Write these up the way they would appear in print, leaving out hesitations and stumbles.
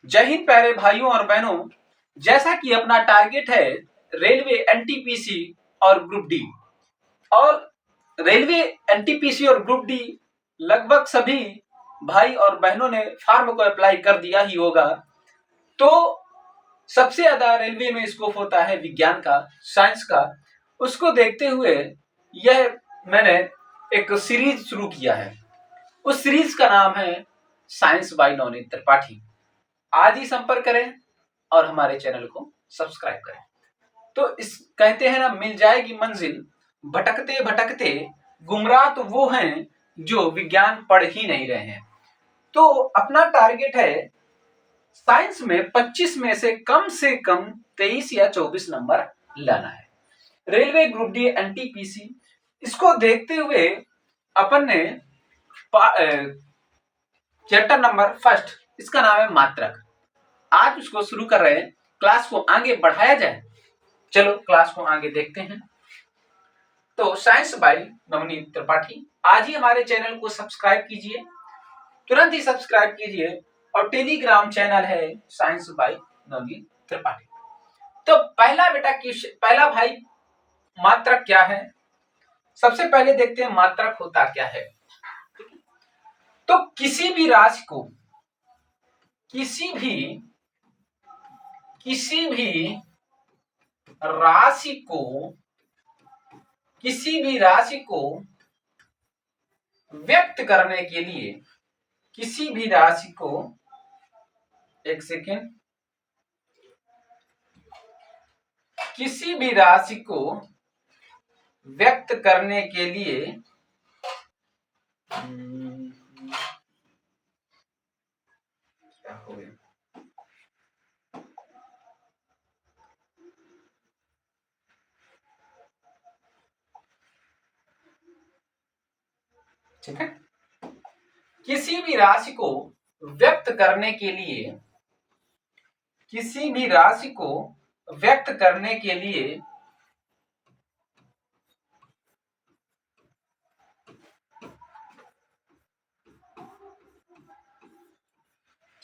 जय हिंद प्यारे भाइयों और बहनों। जैसा कि अपना टारगेट है रेलवे एनटीपीसी और ग्रुप डी, और रेलवे एनटीपीसी और ग्रुप डी लगभग सभी भाई और बहनों ने फॉर्म को अप्लाई कर दिया ही होगा। तो सबसे ज्यादा रेलवे में स्कोप होता है विज्ञान का, साइंस का। उसको देखते हुए यह मैंने एक सीरीज शुरू किया है। उस सीरीज का नाम है साइंस बाय नवनीत त्रिपाठी। आज ही संपर्क करें और हमारे चैनल को सब्सक्राइब करें। तो इस कहते हैं ना, मिल जाएगी मंजिल भटकते भटकते, गुमराह तो वो हैं जो विज्ञान पढ़ ही नहीं रहे हैं। तो अपना टारगेट है साइंस में 25 में से कम 23 या 24 नंबर लाना है। रेलवे ग्रुप डी एनटीपीसी, इसको देखते हुए अपन ने चैप्टर नंबर फर्स्ट, इसका नाम है मात्रक। आज उसको शुरू कर रहे हैं। क्लास को आगे बढ़ाया जाए, चलो क्लास को आगे देखते हैं। तो साइंस बाय नवनीत त्रिपाठी, आज ही हमारे चैनल को सब्सक्राइब कीजिए, तुरंत ही सब्सक्राइब कीजिए। और टेलीग्राम चैनल है साइंस बाय नवनीत त्रिपाठी। तो पहला भाई मात्रक क्या है, सबसे पहले देखते हैं मात्रक होता क्या है। तो किसी भी राशि को किसी भी राशि को व्यक्त करने के लिए, किसी भी राशि को, एक सेकेंड, किसी भी राशि को व्यक्त करने के लिए क्या हो गया, ठीक है। किसी भी राशि को व्यक्त करने के लिए, किसी भी राशि को व्यक्त करने के लिए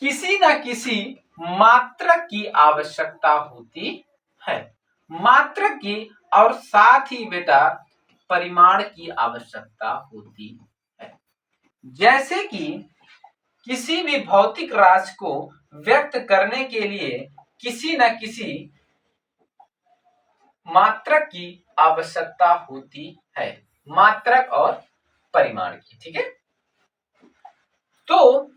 किसी न किसी मात्रक की आवश्यकता होती है। मात्रक की और साथ ही बेटा परिमाण की आवश्यकता होती है। जैसे कि किसी भी भौतिक राशि को व्यक्त करने के लिए किसी न किसी मात्रक की आवश्यकता होती है, मात्रक और परिमाण की, ठीक है। तो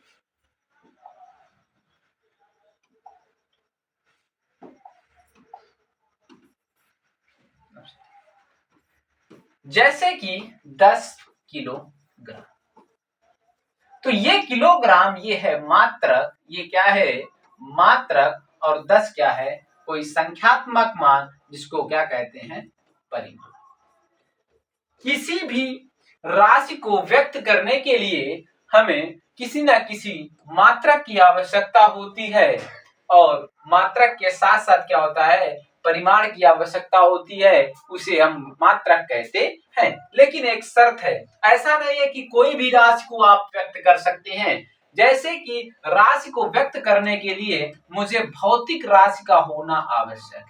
जैसे कि 10 किलोग्राम, तो ये किलोग्राम ये है मात्रक, ये क्या है मात्रक, और 10 क्या है कोई संख्यात्मक मान, जिसको क्या कहते हैं परिमाण। किसी भी राशि को व्यक्त करने के लिए हमें किसी न किसी मात्रक की आवश्यकता होती है, और मात्रक के साथ साथ क्या होता है परिमाण की आवश्यकता होती है, उसे हम मात्रक कहते हैं। लेकिन एक शर्त है, ऐसा नहीं है कि कोई भी राशि को आप व्यक्त कर सकते हैं। जैसे कि राशि को व्यक्त करने के लिए मुझे भौतिक राशि का होना आवश्यक है।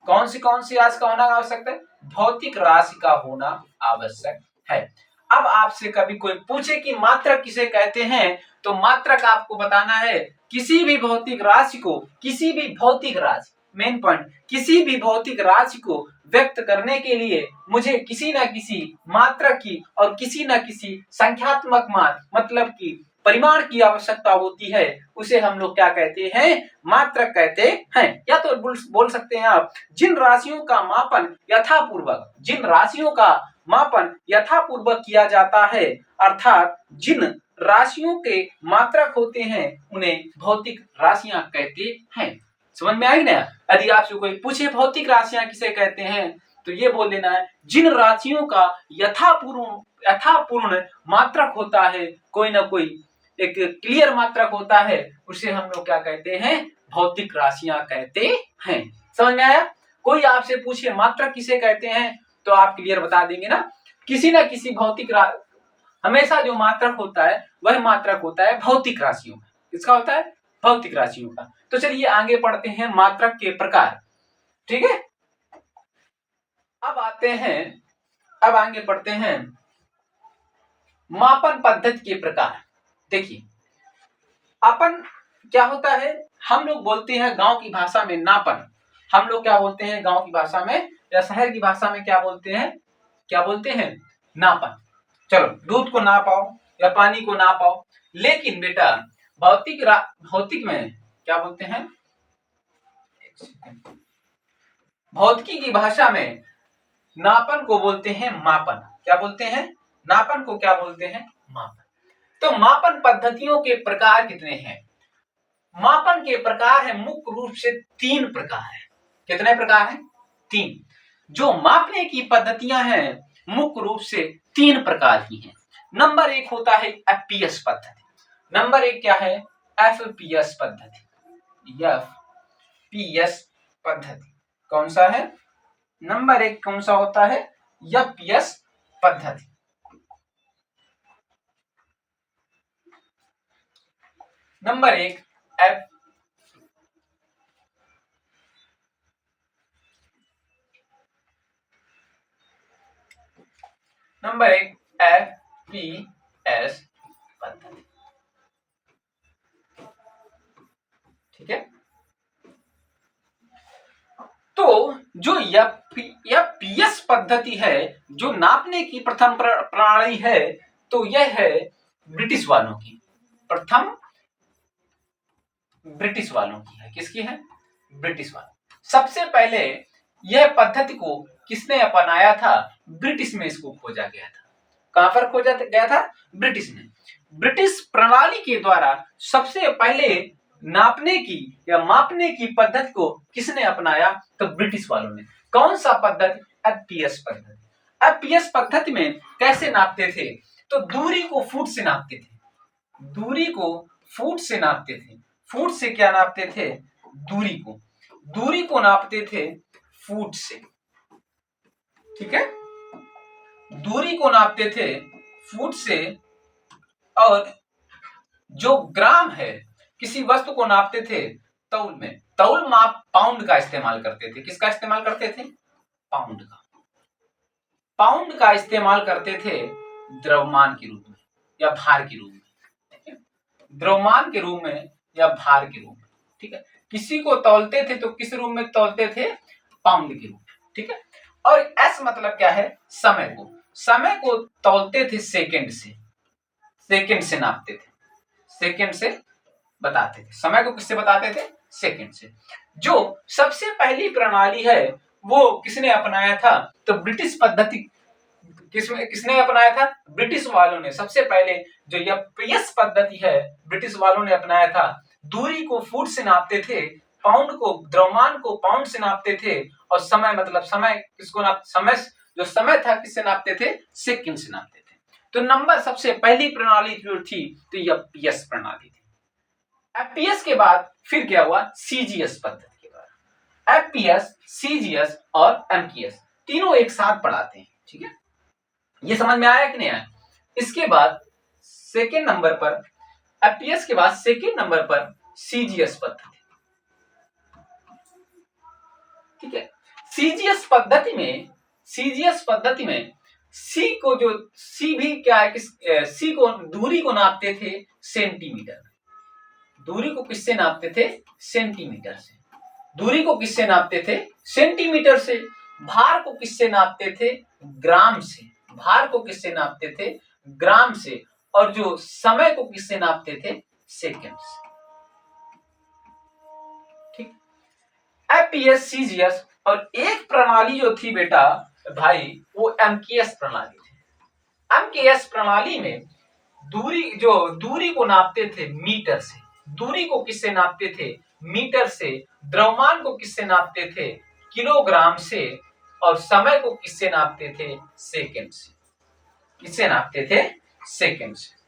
कौन सी राशि का होना आवश्यक है? भौतिक राशि का होना आवश्यक है। अब आपसे कभी कोई पूछे कि मात्रक किसे कहते हैं, तो मात्रक आपको बताना है किसी भी भौतिक राशि को, किसी भी भौतिक राशि, मेन पॉइंट, किसी भी भौतिक राशि को व्यक्त करने के लिए मुझे किसी न किसी मात्रक की और किसी न किसी संख्यात्मक मान, मतलब कि परिमाण की आवश्यकता होती है। उसे हम लोग क्या कहते हैं मात्रक कहते हैं। या तो बोल सकते हैं आप, जिन राशियों का मापन यथापूर्वक किया जाता है, अर्थात जिन राशियों के मात्रक होते हैं उन्हें भौतिक राशियां कहते हैं। समझ में आई ना? यदि आपसे कोई पूछे भौतिक राशियां किसे कहते हैं, तो ये बोल देना है जिन राशियों का यथापूर्ण मात्रक होता है, कोई ना कोई एक क्लियर मात्रक होता है, उसे हम लोग क्या कहते हैं भौतिक राशियां कहते हैं। समझ में आया? कोई आपसे पूछे मात्रक किसे कहते हैं, तो आप क्लियर बता देंगे ना। किसी ना किसी हमेशा जो मात्रक होता है वह मात्रक होता है भौतिक राशियों का। किसका होता है? भौतिक राशियों का। तो चलिए आगे पढ़ते हैं मात्रक के प्रकार। ठीक है, अब आगे पढ़ते हैं मापन पद्धति के प्रकार। देखिए अपन क्या होता है, हम लोग बोलते हैं गांव की भाषा में नापन। हम लोग क्या बोलते हैं गांव की भाषा में या शहर की भाषा में क्या बोलते हैं नापन। चलो दूध को नापाओ या पानी को नापाओ, लेकिन बेटा भौतिक में क्या बोलते हैं, भौतिकी की भाषा में नापन को बोलते हैं मापन। क्या बोलते हैं, नापन को क्या बोलते हैं, मापन। तो मापन पद्धतियों के प्रकार कितने हैं? मापन के प्रकार है मुख्य रूप से 3 प्रकार है। कितने प्रकार हैं? 3। जो मापने की पद्धतियां हैं मुख्य रूप से 3 प्रकार की हैं। नंबर 1 होता है एफपीएस पद्धति। नंबर 1 क्या है? एफपीएस पद्धति। एफपीएस पद्धति कौन सा है? नंबर 1 कौन सा होता है? एफपीएस पद्धति। नंबर 1 एफपीएस पद्धति। ठीक है, तो जो एफपीएस पद्धति है, जो नापने की प्रथम प्रणाली है, तो यह है ब्रिटिश वालों की। प्रथम ब्रिटिश वालों की है। किसकी है? ब्रिटिश वालों। सबसे पहले यह पद्धति को किसने अपनाया था? ब्रिटिश में इसको खोजा गया था। कहां पर खोजा गया था? ब्रिटिश में। ब्रिटिश प्रणाली के द्वारा सबसे पहले नापने की या मापने की पद्धति को किसने अपनाया? तो ब्रिटिश वालों ने। कौन सा पद्धति? एफपीएस पद्धति। एफपीएस पद्धति में कैसे नापते थे? तो दूरी को फुट से नापते थे। दूरी को फुट से नापते थे। फुट से क्या नापते थे? दूरी को नापते थे फुट से। ठीक है, दूरी को नापते थे फुट से। और जो ग्राम है, किसी वस्तु को नापते थे तौल में। तौल माप पाउंड का इस्तेमाल करते थे। किसका इस्तेमाल करते थे? पाउंड का। पाउंड का इस्तेमाल करते थे द्रव्यमान के रूप में या भार के रूप में। द्रव्यमान के रूप में या भार के रूप में। ठीक है, किसी को तौलते थे तो किस रूप में तौलते थे? पाउंड के रूप में। ठीक है, और एस मतलब क्या है? समय को। समय को तौलते थे सेकंड से। सेकंड से नापते थे, सेकंड से बताते थे। समय को किससे बताते थे? सेकंड से। जो सबसे पहली प्रणाली है वो किसने अपनाया था? तो ब्रिटिश पद्धति किसने अपनाया था? ब्रिटिश वालों ने। सबसे पहले जो एफपीएस पद्धति है ब्रिटिश वालों ने अपनाया था। दूरी को फुट से नापते थे, पाउंड को, द्रव्यमान को पाउंड से नापते थे, और समय मतलब समय किसको नाप, समय जो समय था किससे नापते थे? सेकंड से नापते थे। तो नंबर सबसे पहली प्रणाली जो थी तो एफपीएस प्रणाली थी। एफपीएस के बाद फिर क्या हुआ? सीजीएस पद्धति के बाद। एफपीएस, सीजीएस और एमपीएस तीनों एक साथ पढ़ाते हैं। ठीक है, ये समझ में आया कि नहीं आया? इसके बाद सेकेंड नंबर पर, एफपीएस के बाद सेकेंड नंबर पर सीजीएस पद्धति। ठीक है, सीजीएस पद्धति में सी को जो सी भी क्या है, सी को दूरी को नापते थे सेंटीमीटर। दूरी को किससे नापते थे? सेंटीमीटर से। दूरी को किससे नापते थे? सेंटीमीटर से। भार को किससे नापते थे? ग्राम से। भार को किससे नापते थे? ग्राम से। और जो समय को किससे नापते थे? सेकंड से। ठीक, एफपीएस, सीजीएस और एक प्रणाली जो थी बेटा भाई वो एमकेएस प्रणाली थी। एमकेएस प्रणाली में दूरी को नापते थे मीटर से। दूरी को किससे नापते थे? मीटर से। द्रव्यमान को किससे नापते थे? किलोग्राम से। और समय को किससे नापते थे? सेकंड से। किससे नापते थे? सेकंड से।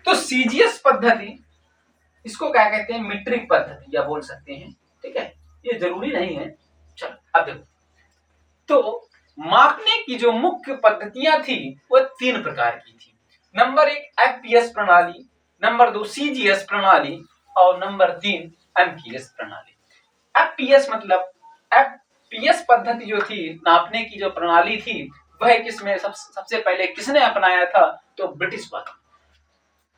तो सीजीएस पद्धति, इसको क्या कहते हैं? मीट्रिक पद्धति या बोल सकते हैं। ठीक है, ये जरूरी नहीं है। चलो अब देखो, तो मापने की जो मुख्य पद्धतियां थी वो 3 प्रकार की थी। नंबर 1 एफपीएस प्रणाली, नंबर 2 सीजीएस प्रणाली और नंबर 3 एमपीएस प्रणाली। एफपीएस मतलब एफपीएस पद्धति जो थी, नापने की जो प्रणाली थी, वह किसमें सबसे पहले किसने अपनाया था? तो ब्रिटिश वाला।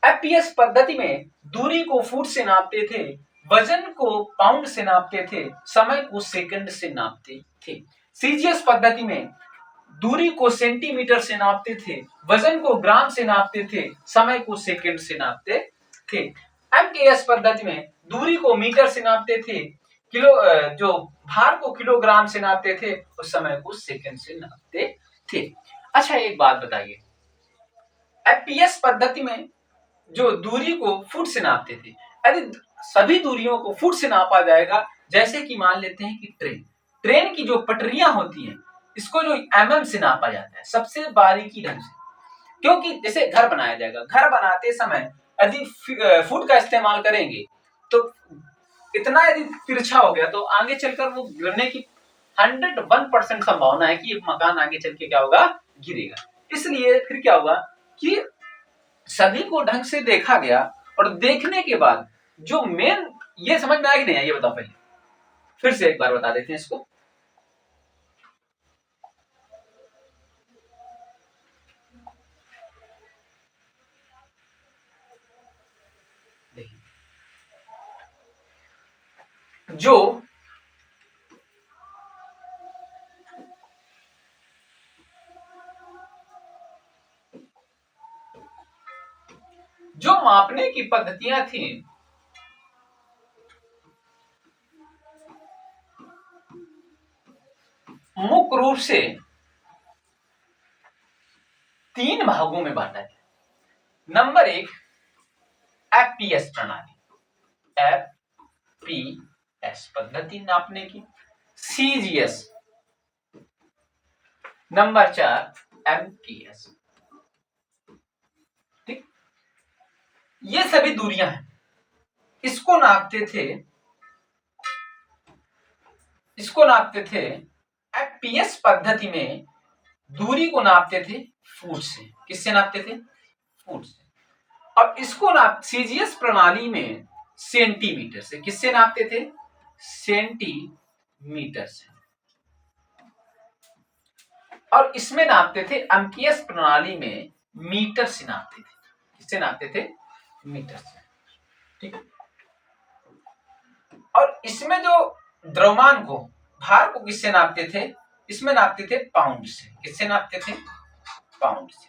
एफपीएस पद्धति में दूरी को फुट से नापते थे, वजन को पाउंड से नापते थे, समय को सेकंड से नापते थे। सीजीएस पद्धति में दूरी को सेंटीमीटर से नापते थे, वजन को ग्राम से नापते थे, समय को सेकंड से नापते थे। एमकेएस पद्धति में दूरी को मीटर से नापते थे, जो भार को किलोग्राम से नापते थे और समय को सेकंड से नापते थे। अच्छा, एक बात बताइए, एफपीएस पद्धति में जो दूरी को फुट से नापते थे, यदि सभी दूरियों को फुट से नापा जाएगा, जैसे कि मान लेते हैं कि ट्रेन की जो पटरियां होती हैं, इसको जो एमएम से नापा जाता है सबसे बारीकी ढंग से, क्योंकि जैसे घर बनाया जाएगा, घर बनाते समय यदि फुट का इस्तेमाल करेंगे तो इतना यदि तिरछा हो गया तो आगे चलकर वो गिरने की 101% संभावना है कि ये मकान आगे चल के क्या होगा, गिरेगा। इसलिए फिर क्या हुआ कि सभी को ढंग से देखा गया और देखने के बाद जो मेन, ये समझ में आया कि नहीं है, ये बताओ पहले, फिर से एक बार बता देते हैं इसको। देखिए, जो मापने की पद्धतियां थी, मुख्य रूप से 3 भागों में बांटा गया। नंबर 1 एफपीएस प्रणाली, एफपीएस पद्धति नापने की। सीजीएस। Number 4 MPS. ठीक, ये सभी दूरियां हैं, इसको नापते थे एफपीएस पद्धति में दूरी को नापते थे फुट से। किससे नापते थे? फुट से। और इसको सीजीएस प्रणाली में सेंटीमीटर से। किससे नापते थे? सेंटीमीटर से। और इसमें नापते थे एमपीएस प्रणाली में मीटर से नापते थे। किससे नापते थे? मीटर से। ठीक। और इसमें जो द्रव्यमान को, भार को किससे नापते थे? इसमें नापते थे पाउंड से। किससे नापते थे? पाउंड से।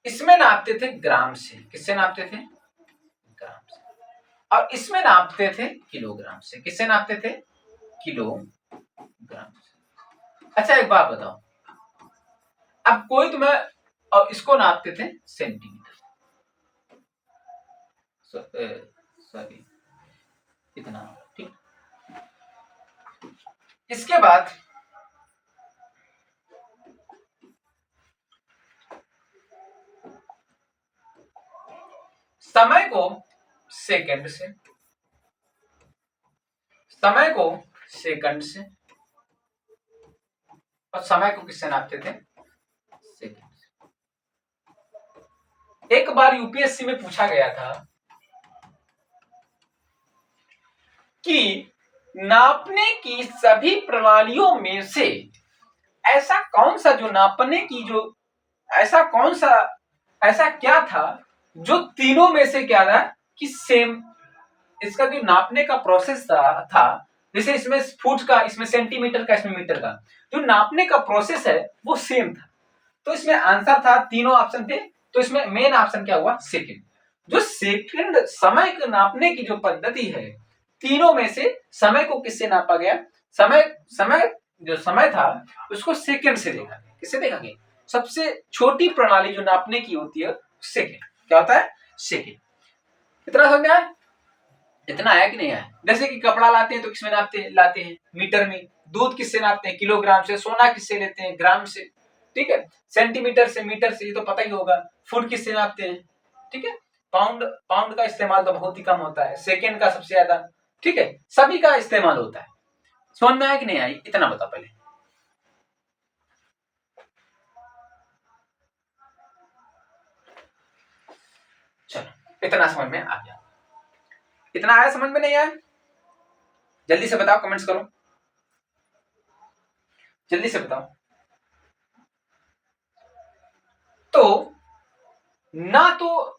इसमें नापते थे ग्राम से। किससे नापते थे? ग्राम से। और इसमें नापते थे किलोग्राम से। किससे नापते थे? किलोग्राम से। अच्छा, एक बात बताओ, अब कोई तुम्हें, और इसको नापते थे सेंटीमीटर। सॉरी, इतना। ठीक। इसके बाद समय को सेकंड से, समय को सेकंड से, और समय को किससे नापते थे? सेकंड से। एक बार यूपीएससी में पूछा गया था कि नापने की सभी प्रणालियों में से ऐसा कौन सा, जो नापने की जो ऐसा कौन सा, ऐसा क्या था जो तीनों में से क्या था कि सेम, इसका जो नापने का प्रोसेस था, जैसे इसमें फुट का, इसमें सेंटीमीटर का, इसमें मीटर का, जो नापने का प्रोसेस है वो सेम था। तो इसमें आंसर था, तीनों ऑप्शन थे, तो इसमें मेन ऑप्शन क्या हुआ? सेकंड। जो सेकंड समय को नापने की जो पद्धति है, तीनों में से समय को किससे नापा गया? जो समय था उसको सेकंड से देखा गया। किससे देखा गया? सबसे छोटी प्रणाली जो नापने की होती है सेकंड। क्या होता है? सेकंड। इतना समझ में आया? इतना आया कि नहीं आया? जैसे कि कपड़ा लाते हैं तो किसमें लाते हैं? मीटर में। दूध किससे नापते हैं? किलोग्राम से। सोना किससे लेते हैं? ग्राम से। ठीक है। सेंटीमीटर से, मीटर से, ये तो पता ही होगा। फुट किससे नापते हैं? ठीक है। पाउंड का इस्तेमाल तो बहुत ही कम होता है, सेकेंड का सबसे ज्यादा। ठीक है, सभी का इस्तेमाल होता है। समझ में आया कि नहीं आई? इतना बता पहले। इतना समझ में आ गया? इतना आया, समझ में नहीं आया? जल्दी से बताओ, कमेंट्स करो, जल्दी से बताओ। तो ना तो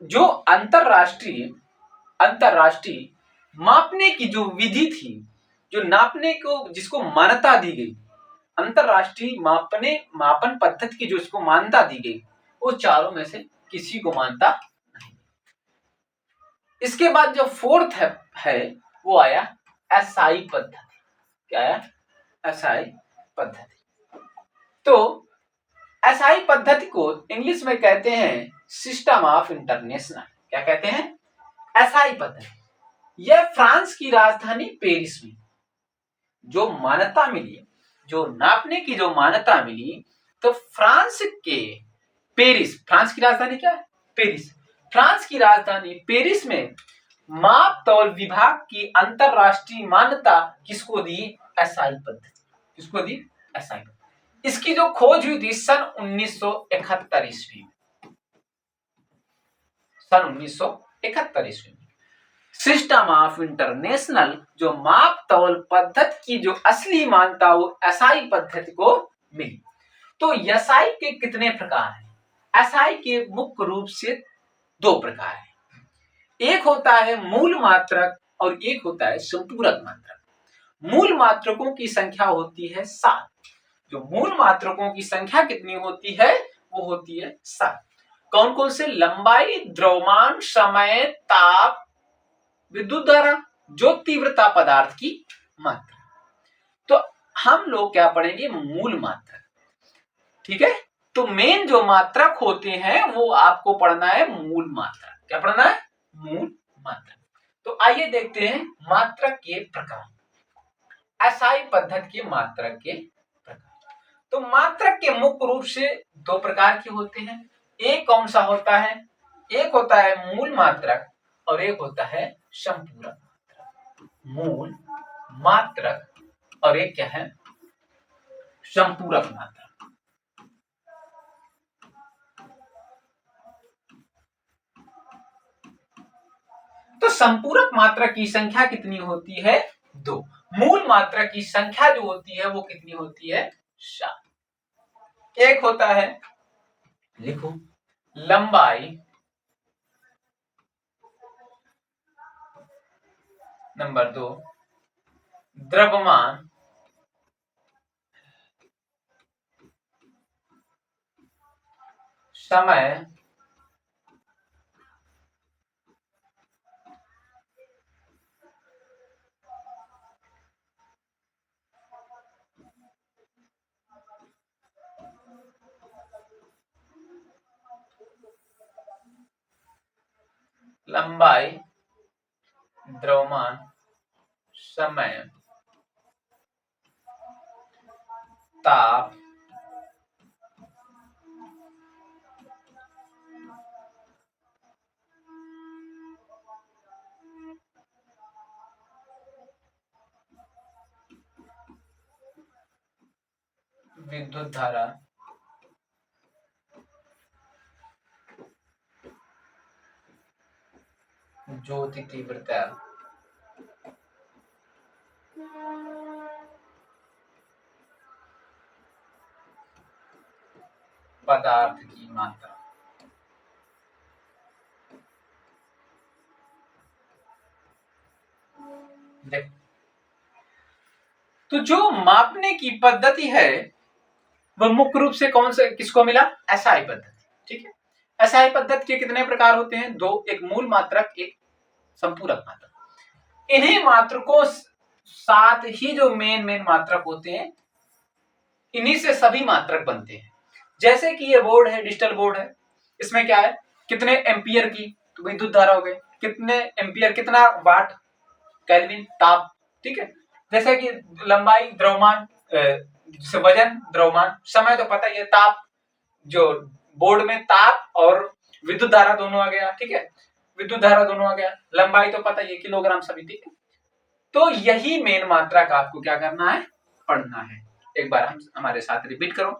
जो अंतरराष्ट्रीय मापने की जो विधि थी, जो नापने को जिसको मान्यता दी गई, अंतरराष्ट्रीय मापन पद्धति की जो इसको मान्यता दी गई, वो चारों में से किसी को मानता नहीं। इसके बाद जो फोर्थ है वो आया एसआई पद्धति। क्या आया? एसआई पद्धति। तो एसआई पद्धति को इंग्लिश में कहते हैं सिस्टम ऑफ इंटरनेशनल। क्या कहते हैं? एसआई पद्धति। यह फ्रांस की राजधानी पेरिस में जो मान्यता मिली, जो नापने की जो मान्यता मिली, तो फ्रांस की राजधानी क्या है? पेरिस। फ्रांस की राजधानी पेरिस में माप तौल विभाग की अंतरराष्ट्रीय मान्यता किसको दी? एसआई पद्धति। किसको दी? एसआई पद्धति। इसकी जो खोज हुई थी सन 1971 ईस्वी में। सन 1971 ईस्वी में सिस्टम ऑफ इंटरनेशनल जो माप तौल पद्धति की जो असली मान्यता वो एसआई पद्धति को मिली। तो एसआई के कितने प्रकार हैं? एसआई के मुख्य रूप से दो प्रकार हैं। एक होता है मूल मात्रक और एक होता है संपूरक मात्रक। मूल मात्रकों की संख्या होती है 7। जो मूल मात्रकों की संख्या कितनी होती है? वो होती है 7। कौन कौन से? लंबाई, द्रव्यमान, समय, ताप, विद्युत धारा, जो तीव्रता, पदार्थ की मात्रा। तो हम लोग क्या पढ़ेंगे? मूल मात्रक। ठीक है, तो मेन जो मात्रक होते हैं वो आपको पढ़ना है मूल मात्रक। क्या पढ़ना है? मूल मात्रक। तो आइए देखते हैं मात्रक के प्रकार, एसआई पद्धति के मात्रक के प्रकार। तो मात्रक के मुख्य रूप से दो प्रकार के होते हैं। एक कौन सा होता है? एक होता है मूल मात्रक और एक होता है संपूरक मात्रक। मूल मात्रक और एक क्या है? संपूरक मात्रक। तो संपूरक मात्रक की संख्या कितनी होती है? 2। मूल मात्रक की संख्या जो होती है वो कितनी होती है? 7। एक होता है, लिखो, लंबाई, नंबर 2 द्रव्यमान, समय, लंबाई, द्रव्यमान, समय, ताप, विद्युत धारा, ज्योति तीव्रता, पदार्थ की मात्रा। देखो, तो जो मापने की पद्धति है वह मुख्य रूप से कौन से किसको मिला? एसआई पद्धति। ठीक है, एसआई पद्धति के कितने प्रकार होते हैं? 2। एक मूल मात्रक, एक संपूरक मात्रक। इन्हीं मात्रकों साथ ही जो मेन मात्रक होते हैं, इन्हीं से सभी मात्रक बनते हैं। जैसे कि ये बोर्ड है, डिजिटल बोर्ड है, इसमें क्या है? कितने एम्पियर की तो विद्युत धारा हो गई, कितने एम्पियर, कितना वाट, केल्विन, ताप। ठीक है, जैसे कि लंबाई, द्रव्यमान, जैसे वजन, द्रव्यमान, समय तो पता ही है, ताप, जो बोर्ड में ताप और विद्युत धारा दोनों आ गया। ठीक है, विद्युत धारा दोनों आ गया। लंबाई तो पता ही है, किलोग्राम सभी। ठीक है, तो यही मेन मात्रा का आपको क्या करना है? पढ़ना है। एक बार हम हमारे साथ रिपीट करो।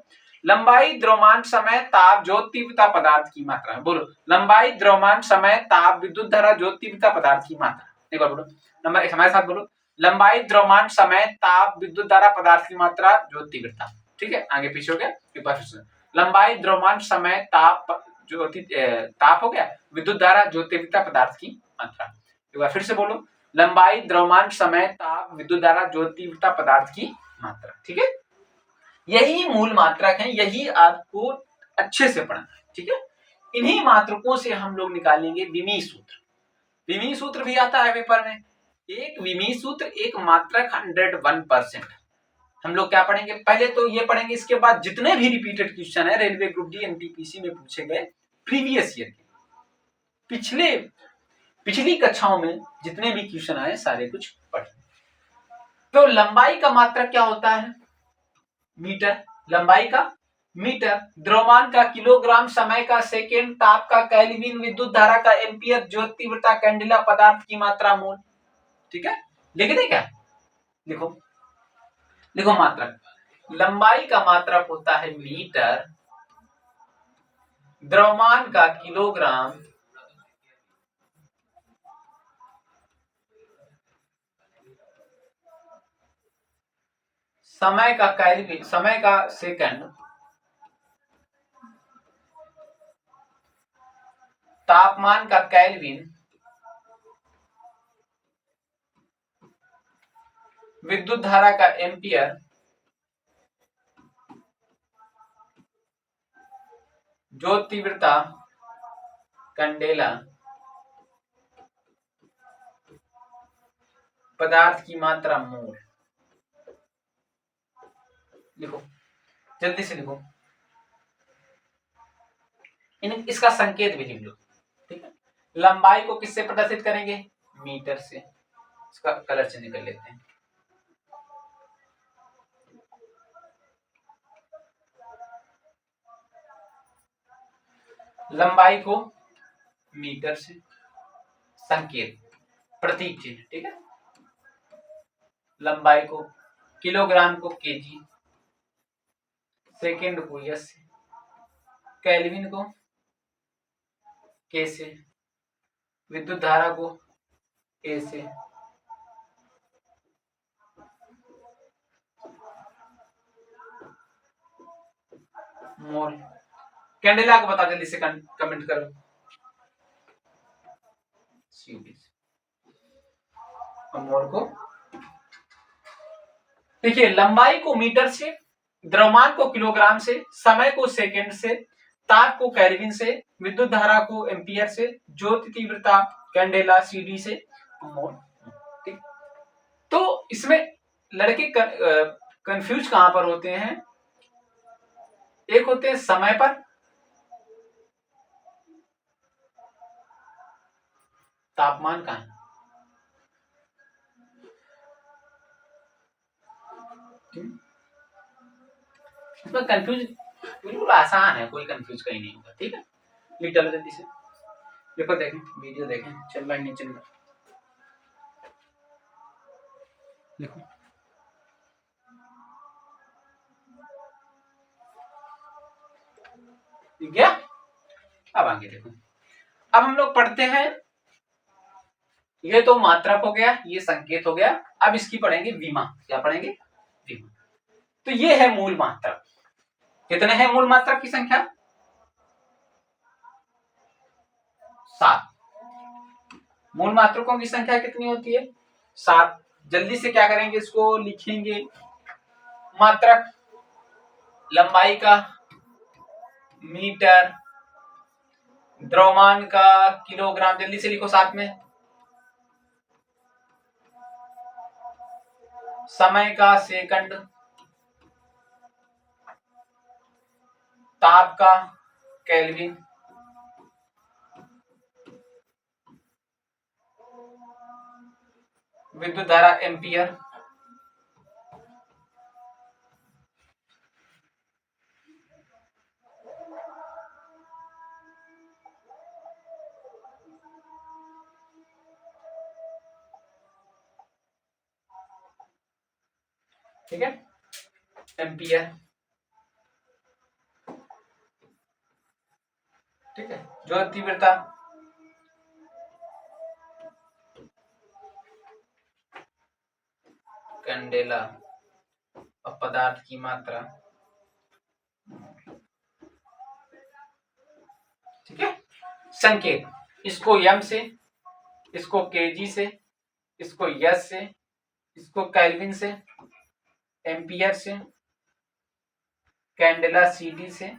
लंबाई, द्रव्यमान, समय, ताप, ज्योत, तीव्रता, पदार्थ की मात्रा। बोलो, लंबाई, द्रव्यमान, समय, ताप, विद्युत धारा, ज्योत, तीव्रता, पदार्थ की मात्रा। एक बार बोलो, नंबर एक हमारे साथ बोलो, लंबाई, द्रव्यमान, समय, ताप, विद्युत धारा, पदार्थ की मात्रा, ज्योत, तीव्रता। ठीक है, आगे पीछे हो गया, एक बार फिर से, लंबाई, द्रव्यमान, समय, ताप, ज्योति, ताप हो गया, विद्युत धारा, ज्योत, तीव्रता, पदार्थ की मात्रा। एक बार फिर से बोलो, लंबाई, द्रव्यमान, समय, ताप, विद्युत धारा, ज्योत, तीव्रता, पदार्थ की मात्रा। ठीक है, यही मूल मात्रक है, यही आपको अच्छे से पढ़ना है। ठीक है, इन्हीं मात्रकों से हम लोग निकालेंगे विमीय सूत्र। विमीय सूत्र भी आता है पेपर में, एक विमीय सूत्र, एक मात्रक 101%। हम लोग क्या पढ़ेंगे, पहले तो ये पढ़ेंगे, इसके बाद जितने भी रिपीटेड क्वेश्चन है रेलवे ग्रुप डी एनटीपीसी में पूछे गए प्रीवियस ईयर के, पिछली कक्षाओं में जितने भी क्वेश्चन आए सारे कुछ पढ़ेंगे। तो लंबाई का मात्रक क्या होता है, मीटर, लंबाई का मीटर, द्रव्यमान का किलोग्राम, समय का सेकेंड, ताप का केल्विन, विद्युत धारा का एम्पियर, ज्योत तीव्रता कैंडेला, पदार्थ की मात्रा मोल। ठीक है, लिख दे क्या, लिखो, लिखो मात्रक, लंबाई का मात्रक होता है मीटर, द्रव्यमान का किलोग्राम, समय का केल्विन, समय का सेकंड, तापमान का केल्विन, विद्युत धारा का एम्पियर, ज्योत तीव्रता कैंडेला, पदार्थ की मात्रा मोल। लिखो, जल्दी से लिखो, इसका संकेत भी लिख लो। ठीक है, लंबाई को किससे प्रदर्शित करेंगे, मीटर से। इसका कलर चेंज कर लेते हैं, लंबाई को मीटर से, संकेत, प्रतीक चिन्ह। ठीक है, लंबाई को, किलोग्राम को केजी, सेकेंड को एस से, केल्विन को के से, विद्युत धारा को ए से, मोल। कैंडेला को बता, जल्दी से कमेंट करो, मोल को। देखिए, लंबाई को मीटर से, द्रव्यमान को किलोग्राम से, समय को सेकंड से, ताप को केल्विन से, विद्युत धारा को एम्पियर से, ज्योति तीव्रता कैंडेला सीडी से, मोल। ठीक, तो इसमें लड़के कंफ्यूज कहां पर होते हैं, एक होते हैं समय पर, तापमान का है, इसमें कंफ्यूज बिल्कुल आसान है, कोई कंफ्यूज कहीं नहीं होगा। ठीक है, लिख डालो जल्दी से, देखो, देखें वीडियो, देखें चल रहा है नहीं चल रहा, देखो, ठीक गया। अब आगे देखो, अब हम लोग पढ़ते हैं, ये तो मात्रक हो गया, ये संकेत हो गया, अब इसकी पढ़ेंगे विमा। क्या पढ़ेंगे, विमा। तो ये है मूल मात्रक, कितने हैं मूल मात्रक की संख्या, 7। मूल मात्रकों की संख्या कितनी होती है, 7। जल्दी से क्या करेंगे, इसको लिखेंगे, मात्रक, लंबाई का मीटर, द्रव्यमान का किलोग्राम, जल्दी से लिखो साथ में, समय का सेकंड, ताप का केल्विन, विद्युत धारा एम्पियर, ठीक है, एम्पियर, ठीक है, ज्योति तीव्रता, कैंडेला और पदार्थ की मात्रा, ठीक है। संकेत, इसको यम से, इसको केजी से, इसको यस से, इसको केल्विन से, एम्पियर से, कैंडेला सीडी से,